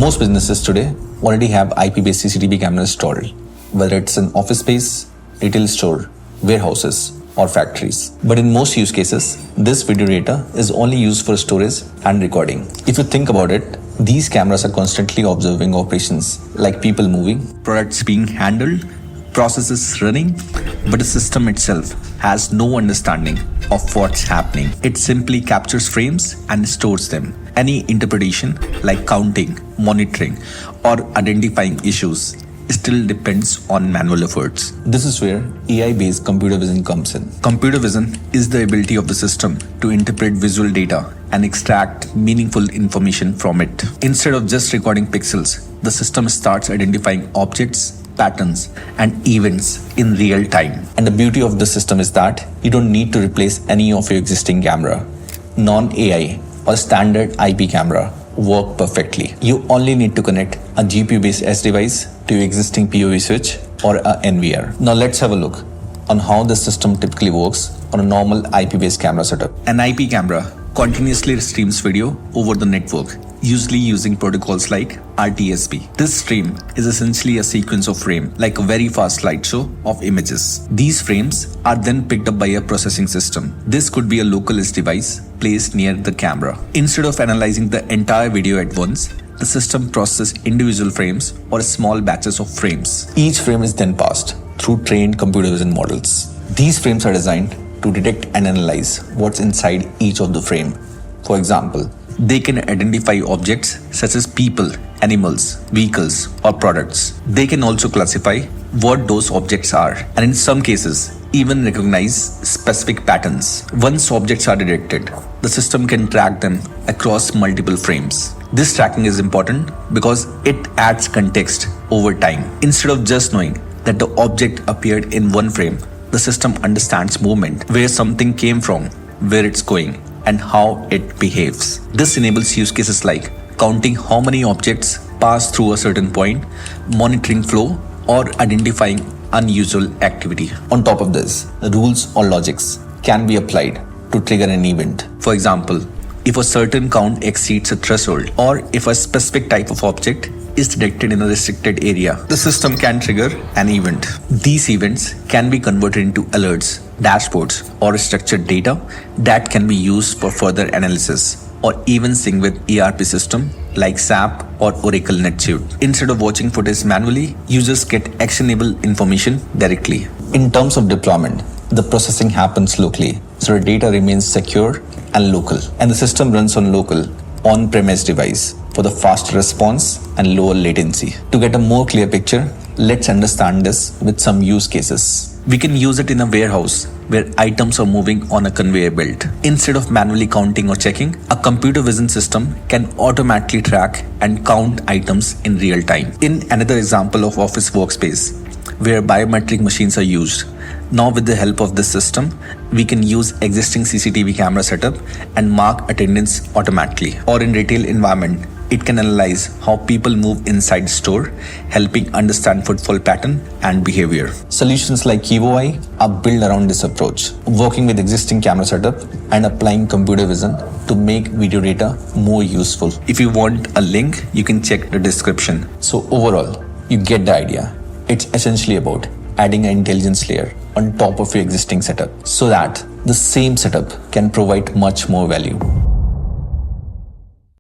Most businesses today already have IP-based CCTV cameras installed, whether it's an office space, retail store, warehouses, or factories. But in most use cases, this video data is only used for storage and recording. If you think about it, these cameras are constantly observing operations like people moving, products being handled, processes running, but the system itself has no understanding of what's happening. It simply captures frames and stores them. Any interpretation like counting, monitoring, or identifying issues still depends on manual efforts. This is where AI-based computer vision comes in. Computer vision is the ability of the system to interpret visual data and extract meaningful information from it. Instead of just recording pixels, the system starts identifying objects, patterns, and events in real time. And the beauty of the system is that you don't need to replace any of your existing camera. Non-AI or standard IP camera work perfectly. You only need to connect a GPU-based edge device to your existing PoE switch or a NVR. Now let's have a look on how the system typically works on a normal IP-based camera setup. An IP camera continuously streams video over the network, usually using protocols like RTSP. This stream is essentially a sequence of frames, like a very fast slideshow of images. These frames are then picked up by a processing system. This could be a local edge device placed near the camera. Instead of analyzing the entire video at once, the system processes individual frames or small batches of frames. Each frame is then passed through trained computer vision models. These frames are designed to detect and analyze what's inside each of the frame. For example, they can identify objects such as people, animals, vehicles, or products. They can also classify what those objects are, and in some cases, even recognize specific patterns. Once objects are detected, the system can track them across multiple frames. This tracking is important because it adds context over time. Instead of just knowing that the object appeared in one frame, the system understands movement, where something came from, where it's going, and how it behaves. This enables use cases like counting how many objects pass through a certain point, monitoring flow, or identifying unusual activity. On top of this, rules or logics can be applied to trigger an event. For example, if a certain count exceeds a threshold, or if a specific type of object is detected in a restricted area, the system can trigger an event. These events can be converted into alerts, dashboards, or structured data that can be used for further analysis or even sync with ERP system like SAP or Oracle NetSuite. Instead of watching footage manually, users get actionable information directly. In terms of deployment, the processing happens locally, so the data remains secure and local, and the system runs on local on-premise device for the faster response and lower latency. To get a more clear picture, let's understand this with some use cases. We can use it in a warehouse where items are moving on a conveyor belt. Instead of manually counting or checking, a computer vision system can automatically track and count items in real time. In another example of office workspace, where biometric machines are used, now with the help of this system, we can use existing CCTV camera setup and mark attendance automatically. Or in retail environment, it can analyze how people move inside store, helping understand footfall pattern and behavior. Solutions like Kivo Eye are built around this approach, working with existing camera setup and applying computer vision to make video data more useful. If you want a link, you can check the description. So overall, you get the idea. It's essentially about adding an intelligence layer on top of your existing setup so that the same setup can provide much more value.